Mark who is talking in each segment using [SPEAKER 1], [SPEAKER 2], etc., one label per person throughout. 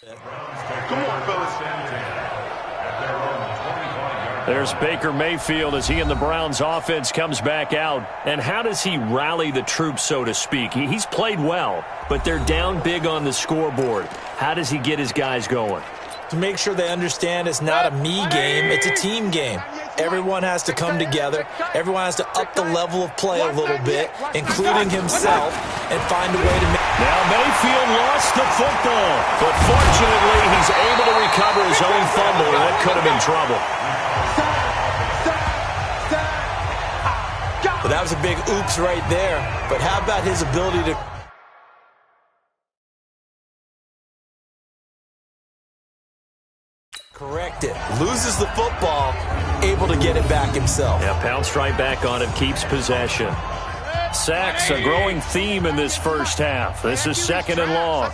[SPEAKER 1] Come on, fellas.
[SPEAKER 2] There's Baker Mayfield as he and the Browns offense comes back out. And how does he rally the troops, so to speak? He's played well, but they're down big on the scoreboard. How does he get his guys going?
[SPEAKER 3] To make sure they understand it's not a me game, it's a team game. Everyone has to come together. Everyone has to up the level of play a little bit, including himself, and find a way to make.
[SPEAKER 2] Now Mayfield lost the football, but fortunately he's able to recover his own fumble, and that could have been trouble.
[SPEAKER 3] But that was a big oops right there. But how about his ability to correct it? Loses the football, able to get it back himself.
[SPEAKER 2] Yeah, pounced right back on it, keeps possession. Sacks, a growing theme in this first half. This is 2nd and long.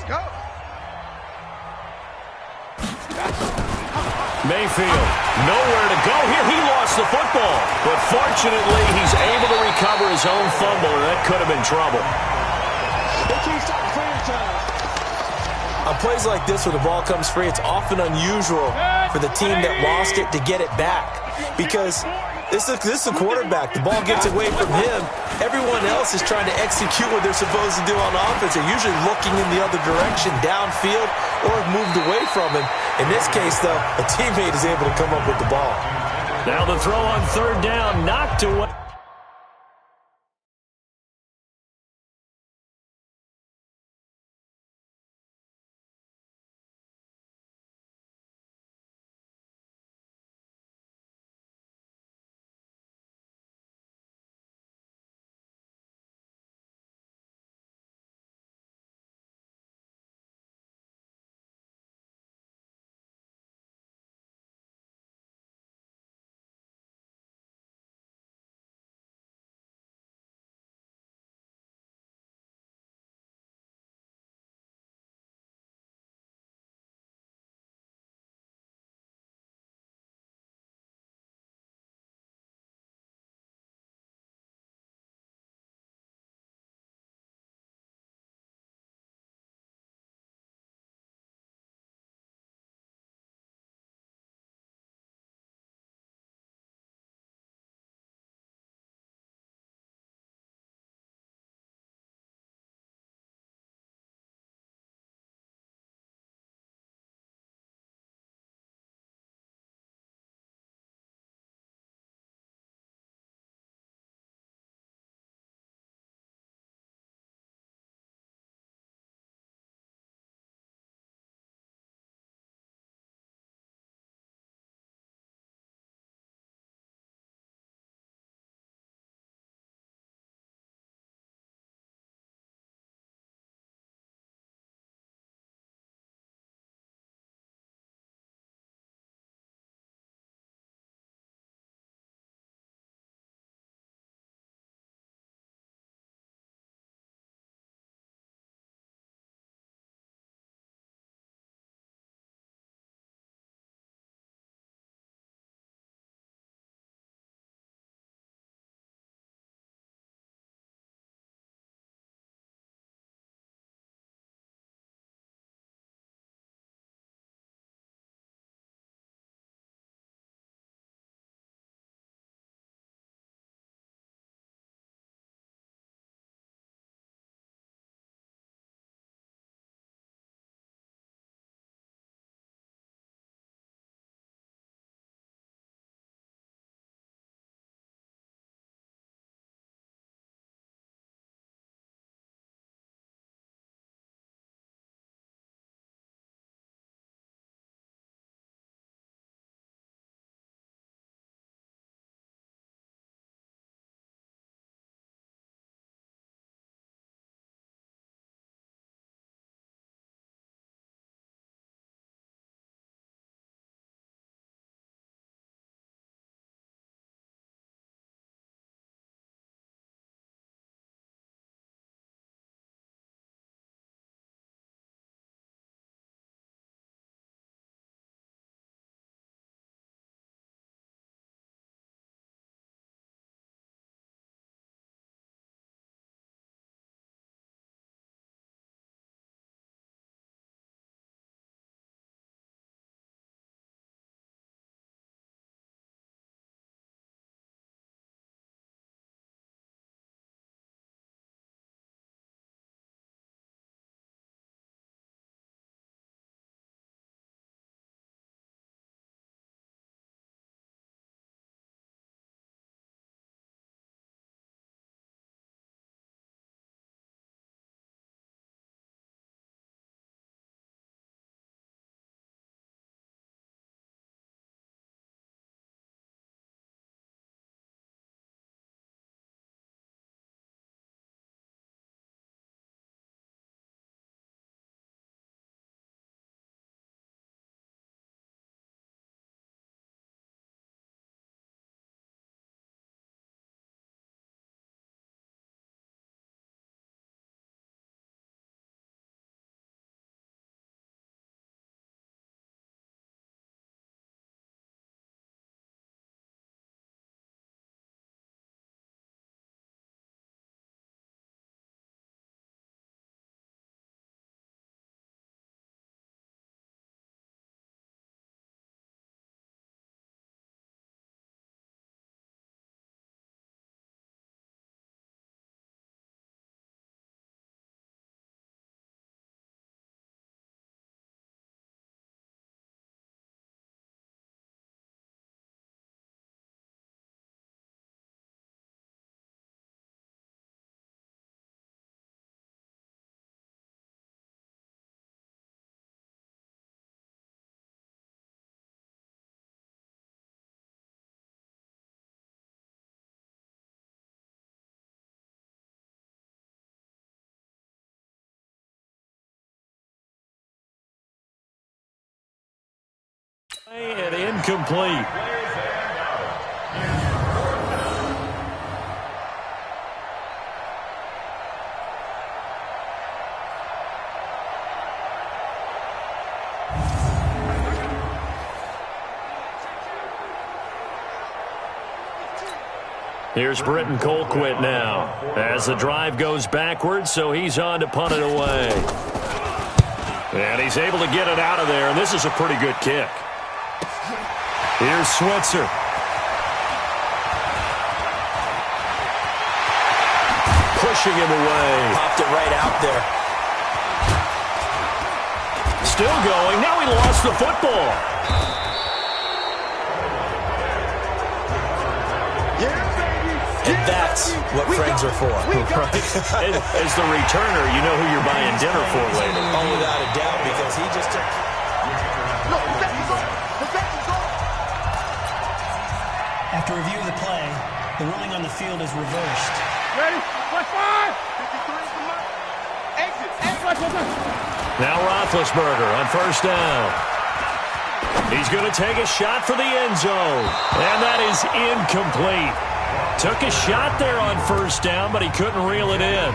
[SPEAKER 2] Mayfield, nowhere to go here. He lost the football, but fortunately he's able to recover his own fumble, and that could have been trouble.
[SPEAKER 3] On plays like this where the ball comes free, it's often unusual for the team that lost it to get it back, because this is a quarterback. The ball gets away from him. Everyone else is trying to execute what they're supposed to do on offense. They're usually looking in the other direction, downfield, or have moved away from him. In this case, though, a teammate is able to come up with the ball.
[SPEAKER 2] Now the throw on 3rd down, knocked away. incomplete. Here's Britton Colquitt now as the drive goes backwards, so he's on to punt it away. And he's able to get it out of there, and this is a pretty good kick. Here's Switzer. Pushing him away.
[SPEAKER 3] Popped it right out there.
[SPEAKER 2] Still going. Now he lost the football.
[SPEAKER 3] And that's what friends are for.
[SPEAKER 2] Right? As the returner, you know who you're buying dinner for later.
[SPEAKER 3] Oh, without a doubt, because he just took...
[SPEAKER 4] After review of the play, the ruling on the field is reversed.
[SPEAKER 1] Ready? Flash fire! Exit!
[SPEAKER 2] Now Roethlisberger on first down. He's going to take a shot for the end zone. And that is incomplete. Took a shot there on first down, but he couldn't reel it in.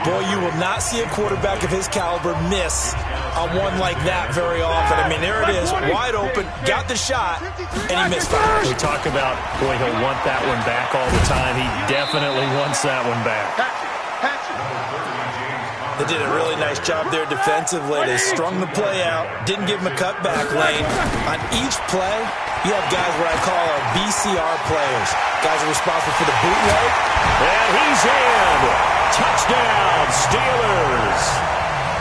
[SPEAKER 3] Boy, you will not see a quarterback of his caliber miss on one like that very often. I mean, there it is, wide open, got the shot, and he misfired.
[SPEAKER 2] We talk about, boy, he'll want that one back all the time. He definitely wants that one back.
[SPEAKER 3] They did a really nice job there defensively. They strung the play out, didn't give him a cutback lane. On each play, you have guys what I call our BCR players. Guys are responsible for the bootleg.
[SPEAKER 2] And he's in. Touchdown, Steelers.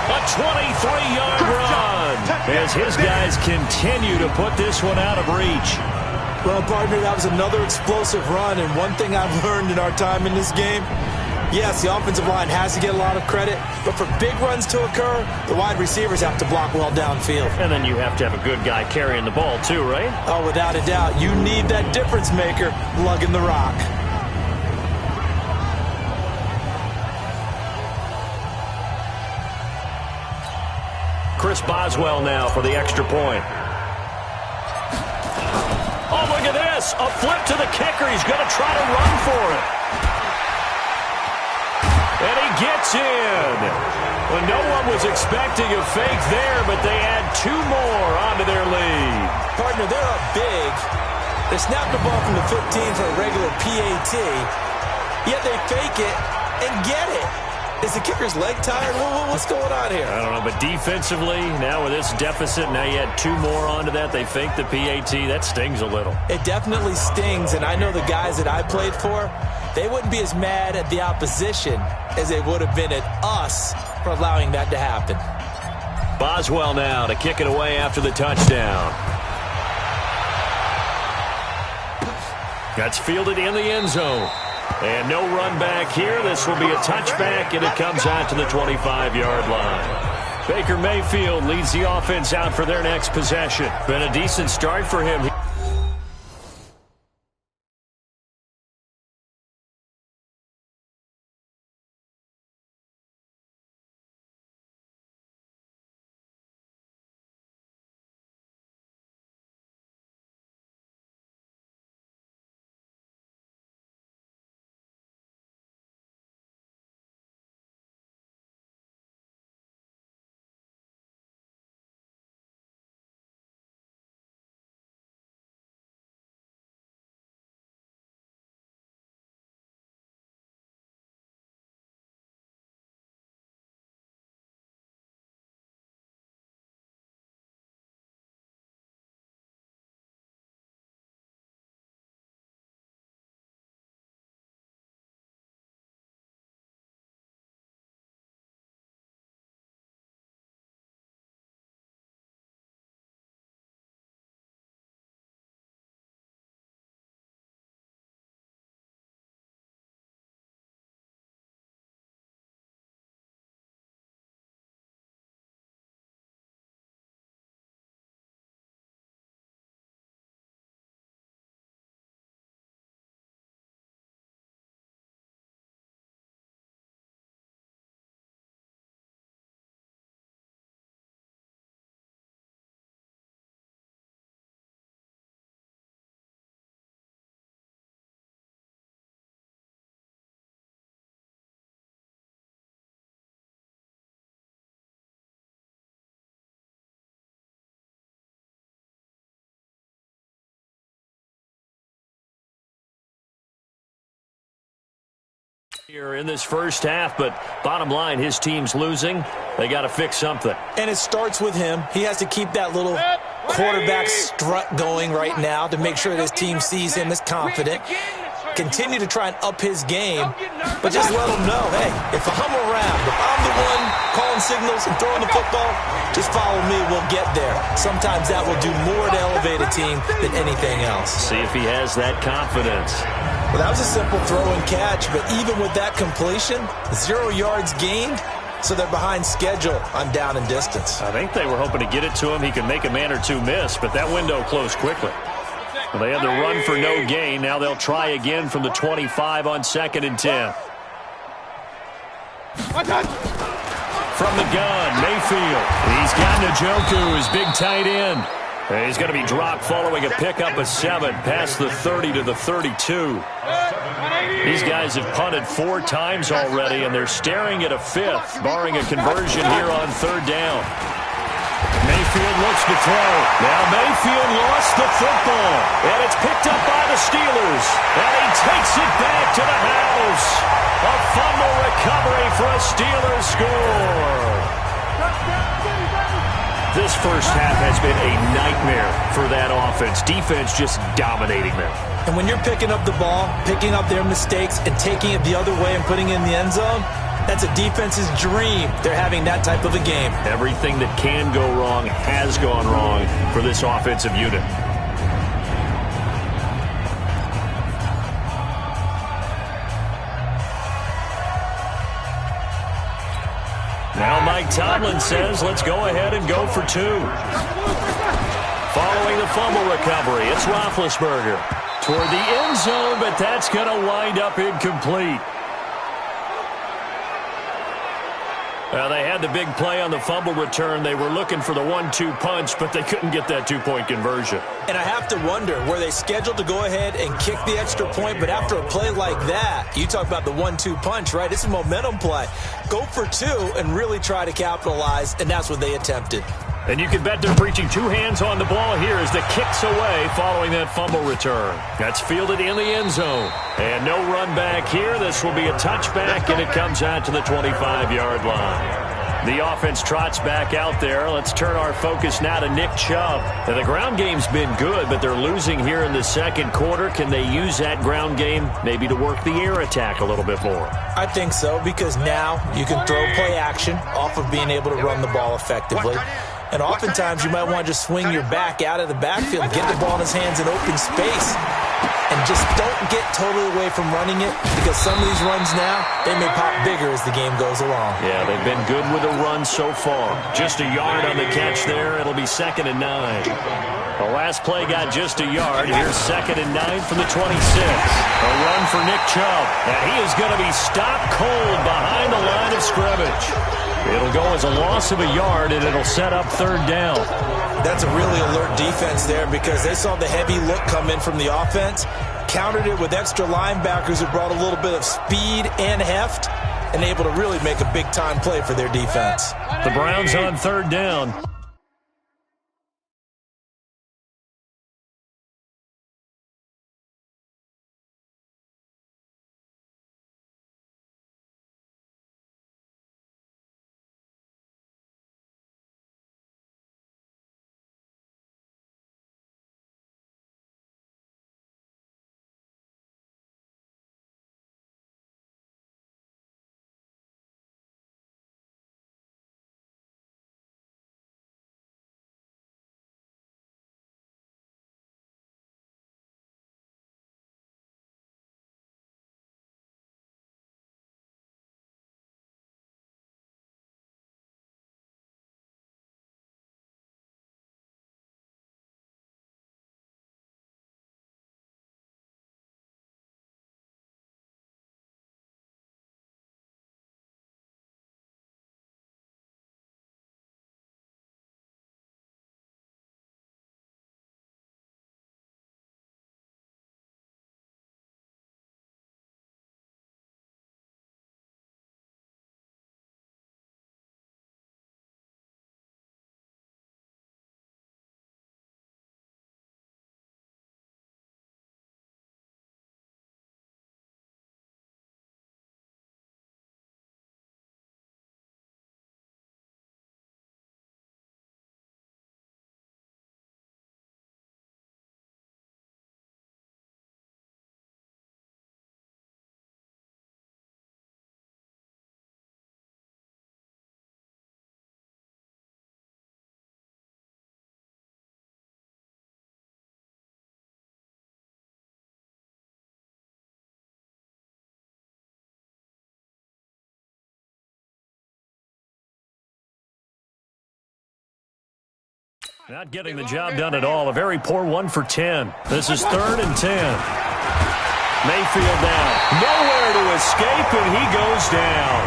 [SPEAKER 2] A 23-yard run as his guys continue to put this one out of reach.
[SPEAKER 3] Well, partner, that was another explosive run, and one thing I've learned in our time in this game, yes, the offensive line has to get a lot of credit, but for big runs to occur, the wide receivers have to block well downfield.
[SPEAKER 2] And then you have to have a good guy carrying the ball too, right?
[SPEAKER 3] Oh, without a doubt. You need that difference maker lugging the rock.
[SPEAKER 2] Chris Boswell now for the extra point. Oh, look at this. A flip to the kicker. He's going to try to run for it. And he gets in. Well, no one was expecting a fake there, but they add two more onto their lead.
[SPEAKER 3] Partner, they're up big. They snap the ball from the 15 for a regular PAT, yet they fake it and get it. Is the kicker's leg tired? What's going on here?
[SPEAKER 2] I don't know, but defensively, now with this deficit, now you add two more onto that. They fake the PAT. That stings a little.
[SPEAKER 3] It definitely stings, and I know the guys that I played for, they wouldn't be as mad at the opposition as they would have been at us for allowing that to happen.
[SPEAKER 2] Boswell now to kick it away after the touchdown. That's fielded in the end zone. And no run back here. This will be a touchback, and it comes out to the 25-yard line. Baker Mayfield leads the offense out for their next possession. Been a decent start for him. Here in this first half, but bottom line, his team's losing. They got to fix something.
[SPEAKER 3] And it starts with him. He has to keep that little quarterback strut going right now to make sure that his team sees him as confident. Continue to try and up his game, but just let him know, hey, if I'm around, if I'm the one calling signals and throwing the football, just follow me, we'll get there. Sometimes that will do more to elevate a team than anything else.
[SPEAKER 2] See if he has that confidence.
[SPEAKER 3] Well, that was a simple throw and catch, but even with that completion, 0 yards gained, so they're behind schedule on down and distance.
[SPEAKER 2] I think they were hoping to get it to him. He could make a man or two miss, but that window closed quickly. Well, they had the run for no gain. Now they'll try again from the 25 on 2nd and 10. From the gun, Mayfield. He's got Njoku, his big tight end. And he's going to be dropped following a pickup of 7 past the 30 to the 32. These guys have punted 4 times already, and they're staring at a 5th, barring a conversion here on 3rd down. Mayfield looks to throw. Now Mayfield lost the football, and it's picked up by the Steelers. And he takes it back to the house. A fumble recovery for a Steelers score. This first half has been a nightmare for that offense. Defense just dominating them.
[SPEAKER 3] And when you're picking up the ball, picking up their mistakes, and taking it the other way and putting it in the end zone, that's a defense's dream. They're having that type of a game.
[SPEAKER 2] Everything that can go wrong has gone wrong for this offensive unit. Now Mike Tomlin says, let's go ahead and go for 2. Following the fumble recovery, it's Roethlisberger toward the end zone, but that's going to wind up incomplete. They had the big play on the fumble return. They were looking for the 1-2 punch, but they couldn't get that 2-point conversion.
[SPEAKER 3] And I have to wonder, were they scheduled to go ahead and kick the extra point? But after a play like that, you talk about the 1-2 punch, right? It's a momentum play. Go for 2 and really try to capitalize, and that's what they attempted.
[SPEAKER 2] And you can bet they're preaching 2 hands on the ball here as the kick's away following that fumble return. That's fielded in the end zone. And no run back here. This will be a touchback, and it comes out to the 25-yard line. The offense trots back out there. Let's turn our focus now to Nick Chubb. Now, the ground game's been good, but they're losing here in the second quarter. Can they use that ground game maybe to work the air attack a little bit more?
[SPEAKER 3] I think so, because now you can throw play action off of being able to run the ball effectively. And oftentimes you might want to just swing your back out of the backfield, get the ball in his hands in open space, and just don't get totally away from running it, because some of these runs now, they may pop bigger as the game goes along.
[SPEAKER 2] Yeah, they've been good with the run so far. Just a yard on the catch there. It'll be 2nd and 9. The last play got just a yard. Here's 2nd and 9 from the 26. A run for Nick Chubb. And he is going to be stopped cold behind the line of scrimmage. It'll go as a loss of a yard, and it'll set up 3rd down.
[SPEAKER 3] That's a really alert defense there, because they saw the heavy look come in from the offense, countered it with extra linebackers who brought a little bit of speed and heft, and able to really make a big-time play for their defense.
[SPEAKER 2] The Browns on 3rd down. Not getting the job done at all. A very poor 1 for 10. This is 3rd and 10. Mayfield down. Nowhere to escape, and he goes down.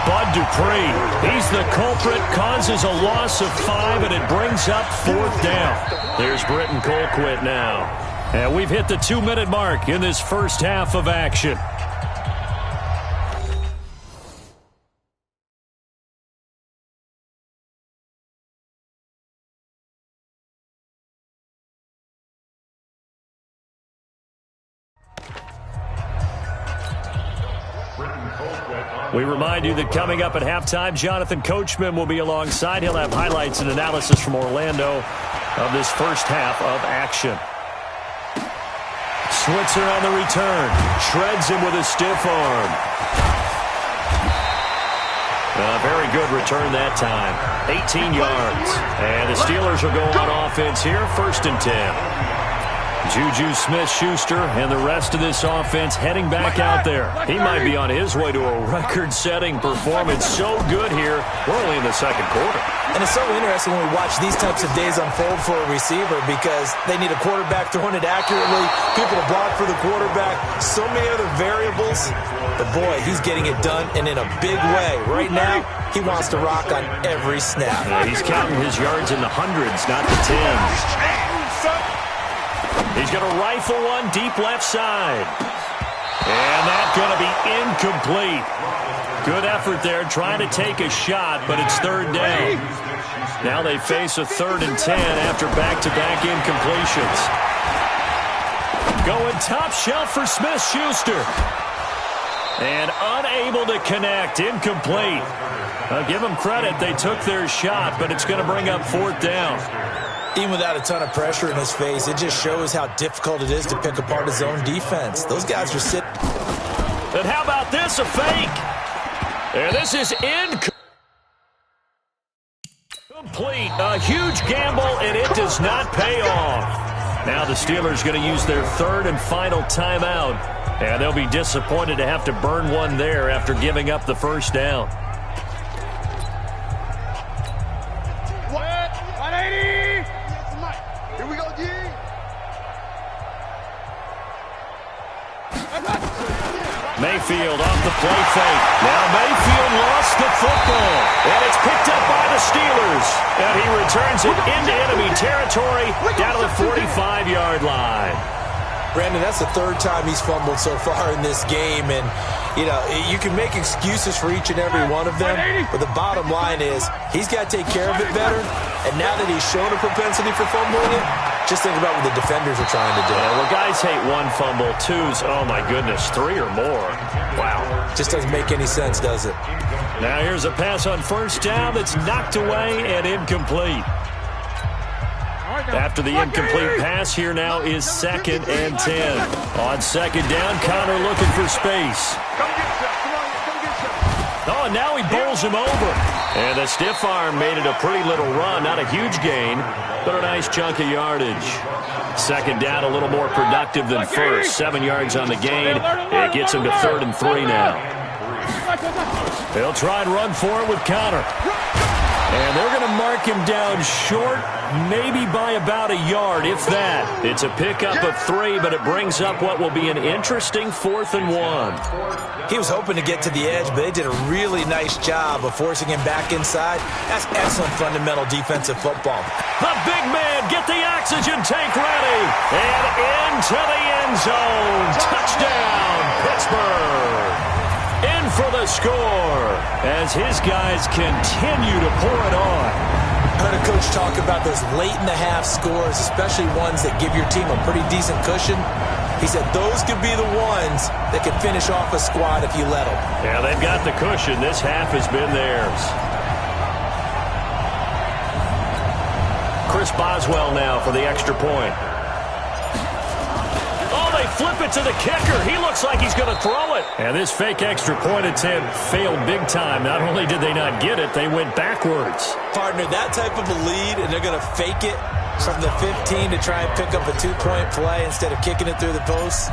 [SPEAKER 2] Bud Dupree, he's the culprit, causes a loss of 5, and it brings up 4th down. There's Britton Colquitt now. And we've hit the 2-minute mark in this first half of action. We remind you that coming up at halftime, Jonathan Coachman will be alongside. He'll have highlights and analysis from Orlando of this first half of action. Switzer on the return. Shreds him with a stiff arm. A very good return that time. 18 yards. And the Steelers will go on offense here, 1st and 10. Juju Smith-Schuster and the rest of this offense heading back out there. He might be on his way to a record-setting performance. So good here. We're only in the second quarter.
[SPEAKER 3] And it's so interesting when we watch these types of days unfold for a receiver because they need a quarterback throwing it accurately, people to block for the quarterback, so many other variables. But, boy, he's getting it done and in a big way. Right now, he wants to rock on every snap.
[SPEAKER 2] Yeah, he's counting his yards in the hundreds, not the tens. He's going to rifle one deep left side. And that's going to be incomplete. Good effort there trying to take a shot, but it's 3rd down. Now they face a 3rd and 10 after back-to-back incompletions. Going top shelf for Smith-Schuster. And unable to connect. Incomplete. I'll give them credit. They took their shot, but it's going to bring up 4th down.
[SPEAKER 3] Even without a ton of pressure in his face, it just shows how difficult it is to pick apart his own defense. Those guys are sitting.
[SPEAKER 2] And how about this? A fake. And this is incomplete. A huge gamble, and it does not pay off. Now the Steelers going to use their 3rd and final timeout. And they'll be disappointed to have to burn one there after giving up the 1st down. Mayfield off the play fake. Now Mayfield lost the football. And it's picked up by the Steelers. And he returns it into enemy territory down to the 45-yard line.
[SPEAKER 3] Brandon, that's the 3rd time he's fumbled so far in this game. And, you know, you can make excuses for each and every one of them. But the bottom line is he's got to take care of it better. And now that he's shown a propensity for fumbling it, just think about what the defenders are trying to do.
[SPEAKER 2] Yeah, well, guys hate 1 fumble, 2s, oh my goodness, 3 or more. Wow.
[SPEAKER 3] Just doesn't make any sense, does it?
[SPEAKER 2] Now here's a pass on 1st down that's knocked away and incomplete. After the incomplete pass, here now is 2nd and 10. On 2nd down, Connor looking for space. Oh, and now he bowls him over. And the stiff arm made it a pretty little run. Not a huge gain, but a nice chunk of yardage. 2nd down, a little more productive than 1st. 7 yards on the gain. It gets him to 3rd and 3 now. They'll try and run for it with Connor. And they're going to mark him down short, maybe by about a yard, if that. It's a pickup of 3, but it brings up what will be an interesting 4th and 1.
[SPEAKER 3] He was hoping to get to the edge, but they did a really nice job of forcing him back inside. That's excellent fundamental defensive football.
[SPEAKER 2] The big man, get the oxygen tank ready. And into the end zone. Touchdown, Pittsburgh. In for the score as his guys continue to pour it on.
[SPEAKER 3] I heard a coach talk about those late-in-the-half scores, especially ones that give your team a pretty decent cushion. He said those could be the ones that could finish off a squad if you let them.
[SPEAKER 2] Yeah, they've got the cushion. This half has been theirs. Chris Boswell now for the extra point. They flip it to the kicker. He looks like he's going to throw it. And this fake extra point attempt failed big time. Not only did they not get it, they went backwards.
[SPEAKER 3] Partner, that type of a lead, and they're going to fake it from the 15 to try and pick up a 2-point play instead of kicking it through the post.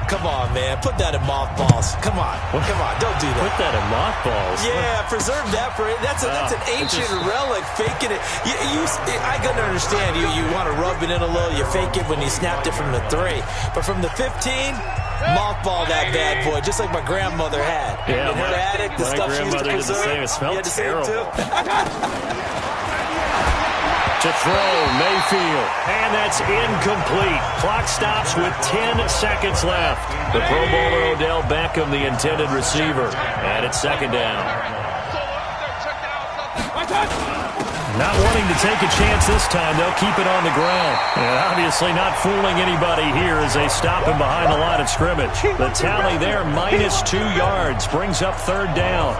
[SPEAKER 3] Come on, man. Put that in mothballs. Come on. Come on. Don't do that.
[SPEAKER 2] Put that in mothballs?
[SPEAKER 3] Yeah, preserve that for it. That's an ancient relic. Faking it. I can understand. You want to rub it in a little. You fake it when you snapped it from the 3. But from the 15, mothball that bad boy, just like my grandmother had.
[SPEAKER 2] Yeah,
[SPEAKER 3] in her attic, the stuff she used to preserve.
[SPEAKER 2] Did the same. It smelled terrible. To throw, Mayfield, and that's incomplete. Clock stops with 10 seconds left. The Pro Bowler Odell Beckham, the intended receiver, and it's second down. Not wanting to take a chance this time, they'll keep it on the ground. And obviously not fooling anybody here as they stop him behind the line of scrimmage. The tally there, minus 2 yards, brings up third down.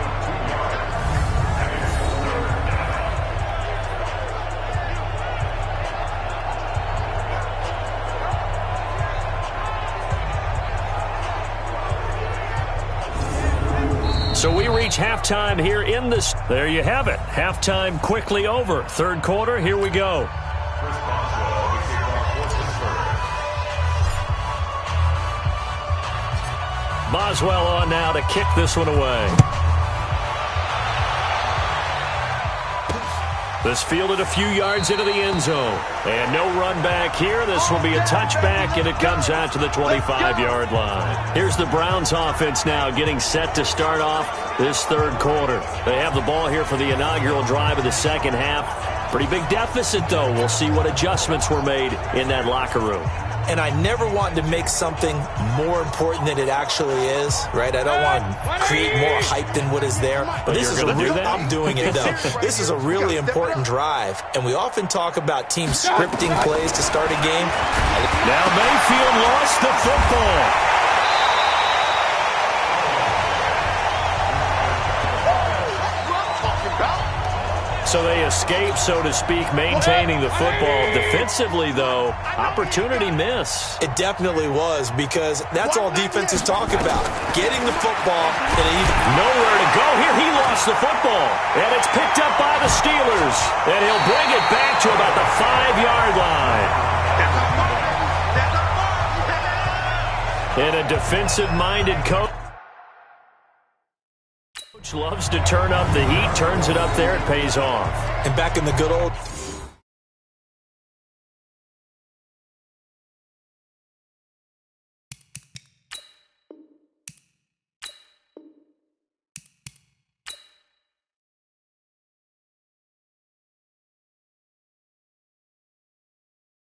[SPEAKER 2] So we reach halftime here in this. There you have it. Halftime quickly over. Third quarter, here we go. Boswell on now to kick this one away. This fielded a few yards into the end zone. And no run back here. This will be a touchback, and it comes out to the 25-yard line. Here's the Browns offense now getting set to start off this third quarter. They have the ball here for the inaugural drive of the second half. Pretty big deficit, though. We'll see what adjustments were made in that locker room.
[SPEAKER 3] And I never want to make something more important than it actually is, right? I don't want to create more hype than what is there. But this is I'm doing it, though. This is a really important drive. And we often talk about teams scripting plays to start a game.
[SPEAKER 2] Now Mayfield lost the football. So they escape, so to speak, maintaining the football. Defensively, though, opportunity miss.
[SPEAKER 3] It definitely was, because that's all defenses talk about. Getting the football.
[SPEAKER 2] Nowhere to go here. He lost the football. And it's picked up by the Steelers. And he'll bring it back to about the 5-yard line. And a defensive-minded coach loves to turn up the heat, turns it up there, it pays off.
[SPEAKER 3] And back in the good old